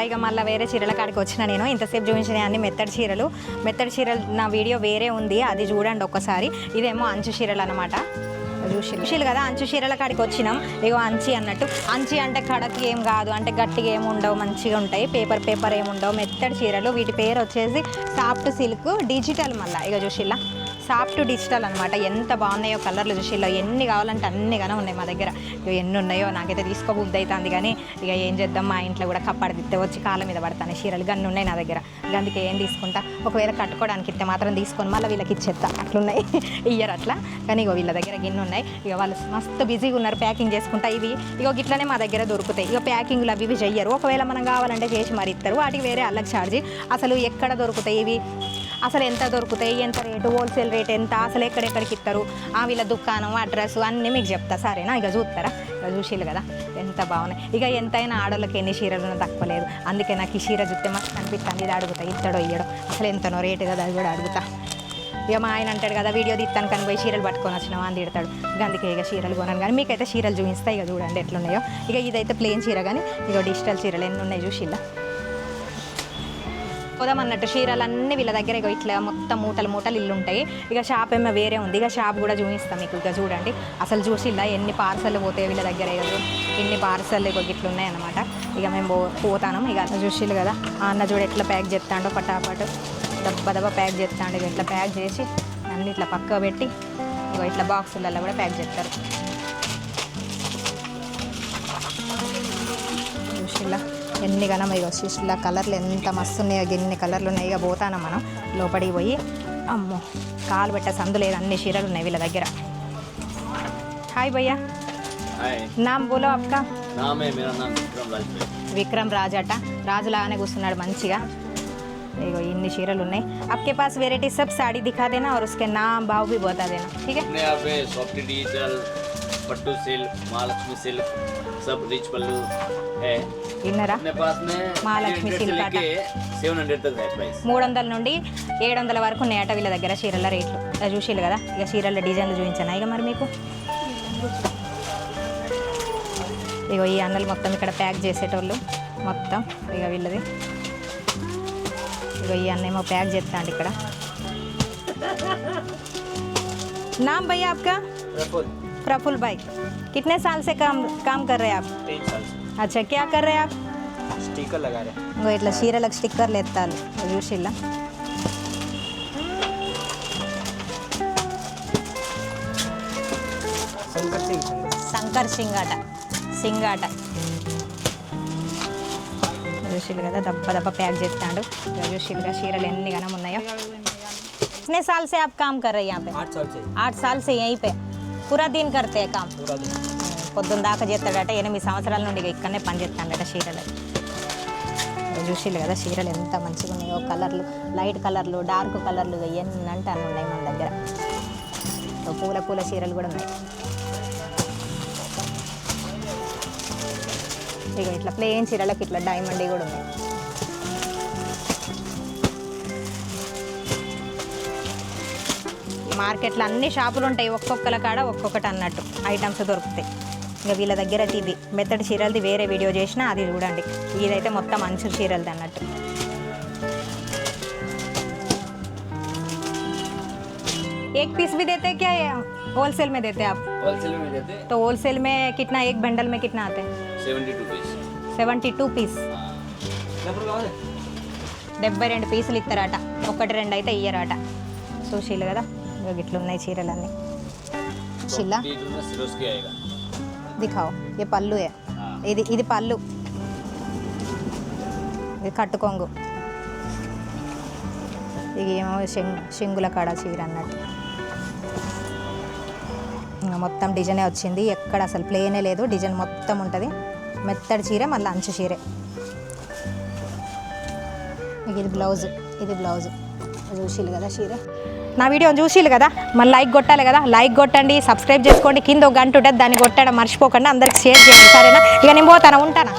ఇక మళ్ళీ వేరే చీరల కాడికి వచ్చిన నేను ఇంతసేపు చూపించిన అన్ని మెత్తడి చీరలు నా వీడియో వేరే ఉంది, అది చూడండి ఒక్కసారి. ఇదేమో అంచు చీరలు అనమాట. చూసిరు కదా, అంచు చీరల కాడికి వచ్చినాం. ఇగో అంచి అన్నట్టు, అంచి అంటే కడకి ఏం కాదు, అంటే గట్టిగా ఏమి ఉండవు, మంచిగా ఉంటాయి. పేపర్ ఏమి ఉండవు, మెత్తడి చీరలు. వీటి పేరు వచ్చేసి సాఫ్ట్ సిల్క్ డిజిటల్. మళ్ళీ ఇక చూసిల్లా సాఫ్ట్ డిజిటల్ అనమాట. ఎంత బాగున్నాయో కలర్లు చూసిల్లా. ఎన్ని కావాలంటే అన్ని గానే ఉన్నాయి మా దగ్గర. ఇక ఎన్ని ఉన్నాయో నాకైతే తీసుకోబుద్ధి అవుతుంది, కానీ ఇక ఏం చేద్దాం, మా ఇంట్లో కూడా కప్పడి తిత్తే వచ్చి కాళ్ళ మీద పడతాను చీరలు. గన్ని ఉన్నాయి నా దగ్గర, అందుకే ఏం తీసుకుంటా. ఒకవేళ కట్టుకోవడానికి ఇస్తే మాత్రం తీసుకొని మళ్ళీ వీళ్ళకి ఇచ్చేస్తా, అట్లున్నాయి. ఇయ్యరు అట్లా, కానీ ఇగో వీళ్ళ దగ్గర గిన్నె ఉన్నాయి. ఇక వాళ్ళు మస్తు బిజీగా ఉన్నారు ప్యాకింగ్ చేసుకుంటా. ఇవి ఇగో ఇట్లనే మా దగ్గర దొరుకుతాయి. ఇక ప్యాకింగ్లు అవి చెయ్యరు. ఒకవేళ మనం కావాలంటే చేసి మరి ఇస్తారు, వాటికి వేరే అల్లకి ఛార్జీ. అసలు ఎక్కడ దొరుకుతాయి ఇవి, అసలు ఎంత దొరుకుతాయి, ఎంత రేటు, హోల్సేల్ రేట్ ఎంత, అసలు ఎక్కడెక్కడికి ఇస్తారు, వీళ్ళ దుకాణం అడ్రస్ అన్నీ మీకు చెప్తా, సరేనా? ఇక చూస్తారా? ఇక చూసిల్లు కదా ఎంత బాగున్నాయి. ఇక ఎంతైనా ఆడోళ్ళకి ఎన్ని చీరలు ఉన్నా తక్కువ లేదు. అందుకే నాకు ఈ చీర చూస్తే మస్తు అనిపిస్తుంది. ఇది అడుగుతా, ఇస్తాడో ఇయ్యడో, అసలు ఎంతనో రేటు కదా, అది కూడా అడుగుతా. ఇక మా ఆయన అంటాడు కదా, వీడియో తీస్తాను కానీ పోయి చీరలు పట్టుకొని వచ్చినావా అని తిడతాడు. అందుకే ఇక చీరలు కొనాను, కానీ మీకైతే చీరలు చూపిస్తా. ఇక చూడండి ఎట్లున్నాయో. ఇక ఇదైతే ప్లెయిన్ చీర, కానీ ఇక డిజిటల్ చీరలు ఎన్ని ఉన్నాయి చూసిల్లా. పోదామన్నట్టు చీరలన్నీ వీళ్ళ దగ్గర ఇక ఇట్లా మొత్తం మూటలు ఇల్లు ఉంటాయి. ఇక షాప్ ఏమో వేరే ఉంది, ఇక షాప్ కూడా చూపిస్తాం మీకు. ఇక చూడండి అసలు చూసిల్లా ఎన్ని పార్సల్ పోతాయి వీళ్ళ దగ్గర. ఇక ఇన్ని పార్సల్ ఇక ఇట్లా ఉన్నాయన్నమాట. ఇక మేము పోతాను. ఇక చూసిల్లు కదా, అన్న చూడు ఎట్లా ప్యాక్ చేస్తాడో, పటాపట్ దబ్బ ప్యాక్ చేస్తాడు. ఇక ఇట్లా ప్యాక్ చేసి అన్ని ఇట్లా పక్క పెట్టి ఇక ఇట్లా బాక్సులలో కూడా ప్యాక్ చేస్తారు. చూసిల్లా ఎన్ని గనం ఇక చూసిల్లా కలర్లు ఎంత మస్తు ఉన్నాయో, ఎన్ని కలర్లు ఉన్నాయి. ఇక పోతాను మనం లోపలికి పోయి. అమ్మో కాలు పెట్టే సందు లేదు, అన్ని చీరలు ఉన్నాయి వీళ్ళ దగ్గర. హాయ్ భయ్యా, నామ్ బోలో అక్క. విక్రమ్ రాజ్ అట, రాజులాగానే కూర్చున్నాడు మంచిగా. ఇగో ఇన్ని చీరలు ఉన్నాయి. आपके पास वेराइटी सब साड़ी दिखा देना और उसके नाम भाव भी बता देना, ठीक है? अपने यहाँ पे सॉफ्ट डिजिटल, पट्टू सिल्क, महालक्ष्मी सिल्क, सब रिच पल्लू है. इन्नरा अपने पास में महालक्ष्मी सिल्क लेके 700 तक है प्राइस. 300 నుండి 700 వరకు ఉన్నాయట వీళ్ళ దగ్గర చీరల రేట్లు. చూసిల్లు కదా, ఇక చీరల డిజైన్లు చూపించాను ఇక మరి మీకు. ఇగో ఈ అన్నలు మొత్తం ఇక్కడ ప్యాక్ చేసేటోళ్ళు మొత్తం. ఇక వీళ్ళది ఇగో ఈ అన్న ఏమో ప్యాక్ చేస్తాండి ఇక్కడ. नाम भैया आपका? प्रफुल्ल भाई. कितने साल से काम कर रहे हैं आप? 3 साल से. अच्छा, क्या कर रहे हैं आप? स्टिकर लगा रहे हैं. ఇంకో ఇట్లా చీరలకు స్టిక్కర్లు ఎత్తాలి. చూసిల్లా శంకర్ సింగాట చూసిల్లు కదా, దబ్బ ప్యాక్ చేస్తాడు. చూసిల్లుగా చీరలు ఎన్ని గనం ఉన్నాయో. कितने साल से आप काम कर रहे हैं यहाँ पे? 8 साल से यहीं पे पूरा दिन करते हैं काम. పొద్దున్న దాకా చేస్తాడట. 8 సంవత్సరాల నుండి ఇక్కడనే పని చేస్తాడట చీరలు. చూసిల్లు కదా చీరలు ఎంత మంచిగా ఉన్నాయో. కలర్లు, లైట్ కలర్లు, డార్క్ కలర్లు ఎన్ని అంటే అన్నీ ఉన్నాయి మన దగ్గర. పూల చీరలు కూడా ఉన్నాయి. ఇక ఇట్లా ప్లెయిన్ చీరలకు ఇట్లా డైమండ్ కూడా ఉన్నాయి. మార్కెట్లో అన్ని షాపులు ఉంటాయి, ఒక్కొక్కల కాడ ఒక్కొక్కటి అన్నట్టు ఐటమ్స్ దొరుకుతాయి. ఇక వీళ్ళ దగ్గర అయితే ఇది మెత్తడి చీరలది వేరే వీడియో చేసినా, అది చూడండి. ఇదైతే మొత్తం అంచు చీరలది అన్నట్టు. एक पीस भी देते क्या, होलसेल में देते आप? होलसेल में देते. तो होलसेल में कितना, एक बंडल में कितना आते हैं? 72 पीस. 72 పీస్. 72 పీసులు ఇస్తారట. 1-2 అయితే ఇయ్యరట. చూసిల్లు కదా, ఇట్లున్నాయి చీరలన్నీ. చిల్లా దిఖాओ, ये పళ్ళు. ఇది పళ్ళు, ఇది కట్టుకొంగు. ఇది ఏమో శంగుల కాడ చీర అన్నట్టు. మొత్తం డిజైనే వచ్చింది, ఎక్కడ అసలు ప్లేనే లేదు, డిజైన్ మొత్తం ఉంటుంది. మెత్తడి చీర, మళ్ళీ అంచు చీరే. ఇది బ్లౌజ్ చూసిల్లు కదా చీర. నా వీడియోని చూసిల్లు కదా, మళ్ళీ లైక్ కొట్టాలి కదా, లైక్ కొట్టండి, సబ్స్క్రైబ్ చేసుకోండి. కింద ఒక గంట ఉంటుంది, దాన్ని కొట్టడం మర్చిపోకండి. అందరికి షేర్ చేయండి, సరేనా? ఇక నేను పోతాను, ఉంటానా.